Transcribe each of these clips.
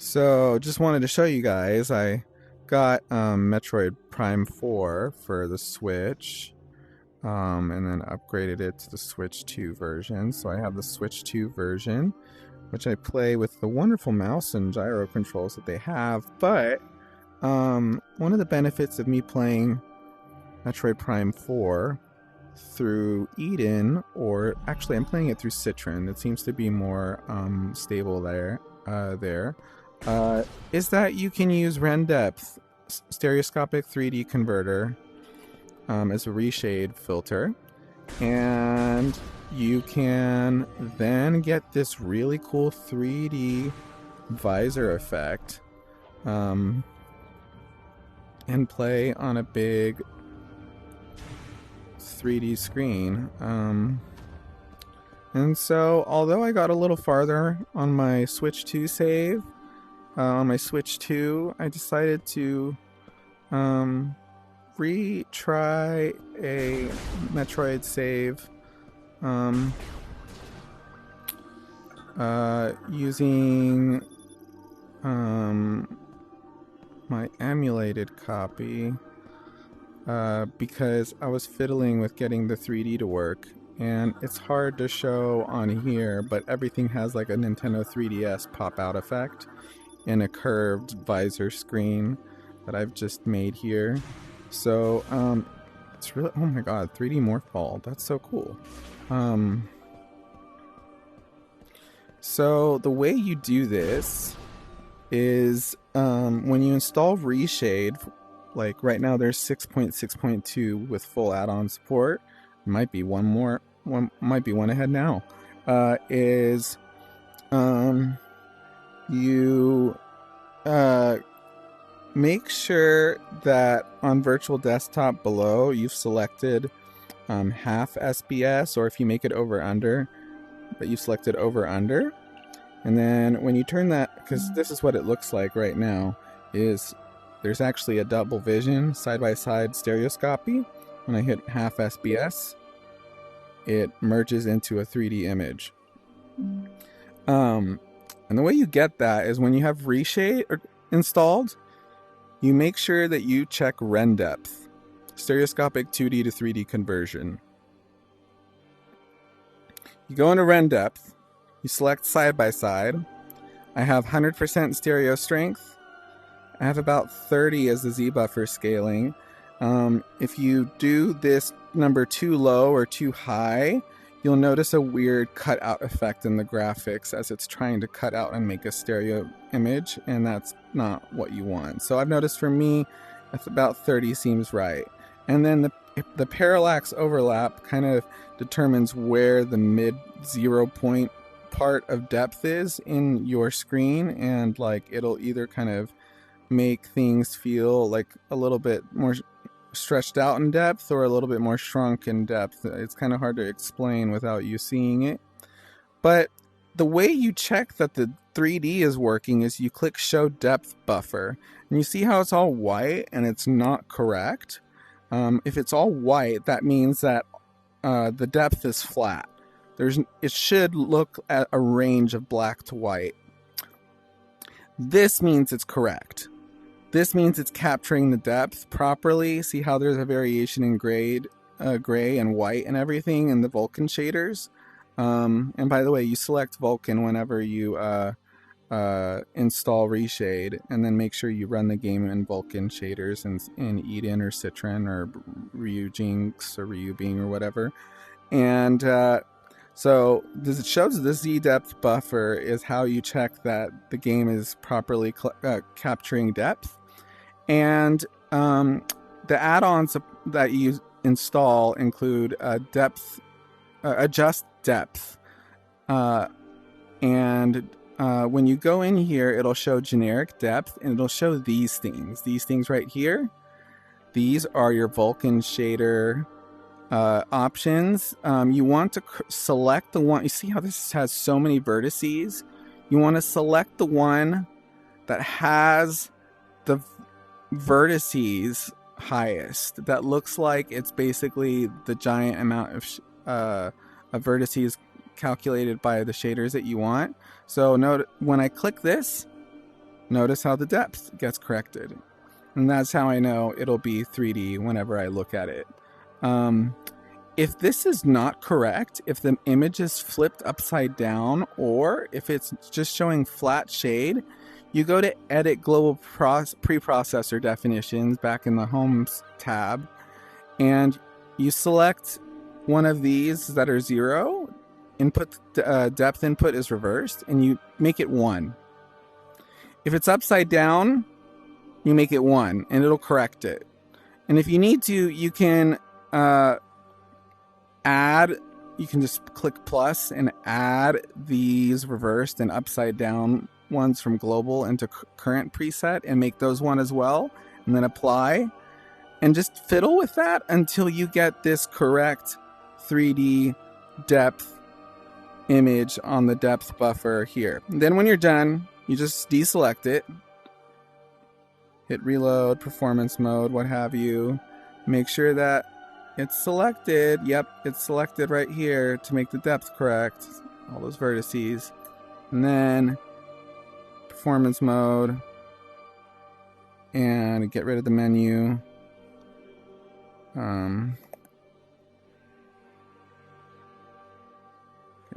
So, just wanted to show you guys, I got Metroid Prime 4 for the Switch, and then upgraded it to the Switch 2 version. So I have the Switch 2 version, which I play with the wonderful mouse and gyro controls that they have. But one of the benefits of me playing Metroid Prime 4 through Eden, or actually I'm playing it through Citron, it seems to be more stable there, is that you can use Rendepth stereoscopic 3D converter as a reshade filter, and you can then get this really cool 3D visor effect and play on a big 3D screen. And so, although I got a little farther on my Switch 2 save, on my Switch 2, I decided to retry a Metroid save using my emulated copy because I was fiddling with getting the 3D to work, and it's hard to show on here, but everything has like a Nintendo 3DS pop-out effect in a curved visor screen that I've just made here. So it's really, oh my god, 3D morph ball, that's so cool. So the way you do this is when you install ReShade, like right now there's 6.6.2 with full add-on support, might be one ahead now, is you make sure that on virtual desktop below you've selected half SBS, or if you make it over under, that you selected over under. And then when you turn that, because this is what it looks like right now, is there's actually a double vision side-by-side stereoscopy. When I hit half SBS, it merges into a 3D image. And the way you get that is when you have ReShade installed, you make sure that you check Rendepth, stereoscopic 2D to 3D conversion. You go into Rendepth, you select side by side. I have 100% stereo strength. I have about 30 as the Z buffer scaling. If you do this number too low or too high, you'll notice a weird cutout effect in the graphics as it's trying to cut out and make a stereo image, and that's not what you want. So I've noticed for me, about 30 seems right. And then the parallax overlap kind of determines where the mid 0 point part of depth is in your screen, and like it'll either kind of make things feel like a little bit more stretched out in depth or a little bit more shrunk in depth. It's kind of hard to explain without you seeing it. But the way you check that the 3D is working is you click show depth buffer, and you see how it's all white and it's not correct. If it's all white, that means that the depth is flat. It should look at a range of black to white. This means it's correct. This means it's capturing the depth properly. See how there's a variation in gray and white and everything in the Vulkan shaders. And by the way, you select Vulkan whenever you install ReShade, and then make sure you run the game in Vulkan shaders in Eden or Citron or Ryubing or Ryubing or whatever. And so it shows the Z depth buffer is how you check that the game is properly capturing depth. And the add-ons that you install include adjust depth, and when you go in here, it'll show generic depth, and it'll show these things right here. These are your Vulkan shader options. You want to select the one. You see how this has so many vertices? You want to select the one that has the vertices highest. That looks like it's basically the giant amount of vertices calculated by the shaders that you want. So note when I click this, notice how the depth gets corrected. And that's how I know it'll be 3D whenever I look at it. If this is not correct, if the image is flipped upside down, or if it's just showing flat shade, you go to Edit Global Preprocessor Definitions back in the Homes tab, and you select one of these that are 0. Input depth input is reversed, and you make it 1. If it's upside down, you make it 1, and it'll correct it. And if you need to, you can add. You can just click plus and add these reversed and upside down ones from global into current preset and make those 1 as well, and then apply, and just fiddle with that until you get this correct 3D depth image on the depth buffer here. And then when you're done, you just deselect it, hit reload, performance mode, what have you. Make sure that it's selected. Yep, it's selected right here to make the depth correct, all those vertices. And then performance mode, and get rid of the menu. Get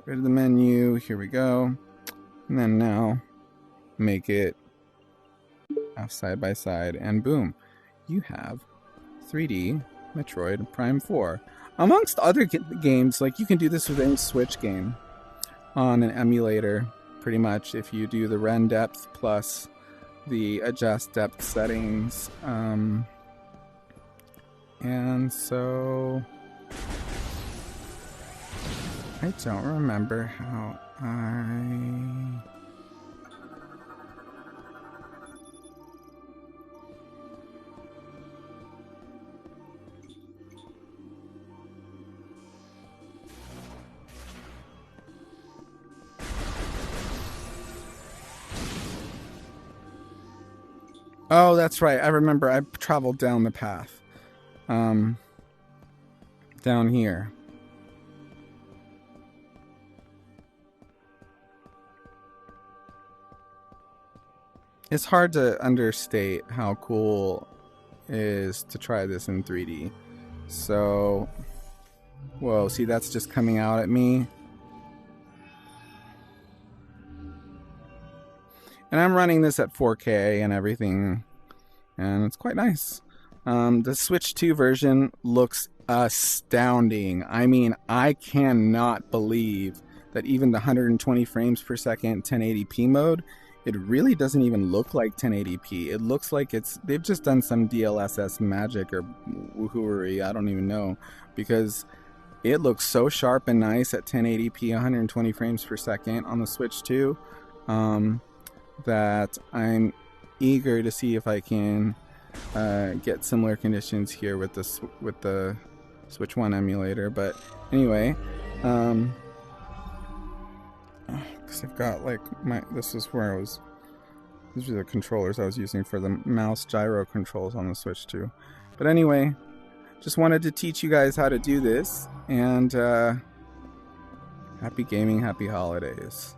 rid of the menu. Here we go. And then now make it side by side, and boom, you have 3D Metroid Prime 4. Amongst other games, like you can do this with any Switch game on an emulator, pretty much, if you do the Rendepth plus the adjust depth settings. And so I don't remember how Oh, that's right. I remember I traveled down the path. Down here. It's hard to understate how cool it is to try this in 3D. So, whoa, see, that's just coming out at me. And I'm running this at 4K and everything, and it's quite nice. The Switch 2 version looks astounding. I mean, I cannot believe that even the 120 frames per second 1080p mode, it really doesn't even look like 1080p. It looks like they've just done some DLSS magic or woohooery, I don't even know, because it looks so sharp and nice at 1080p 120 frames per second on the Switch 2 that I'm eager to see if I can get similar conditions here with the Switch 1 emulator. But anyway, because I've got like this is where these are the controllers I was using for the mouse gyro controls on the Switch 2. But anyway, just wanted to teach you guys how to do this, and happy gaming, happy holidays.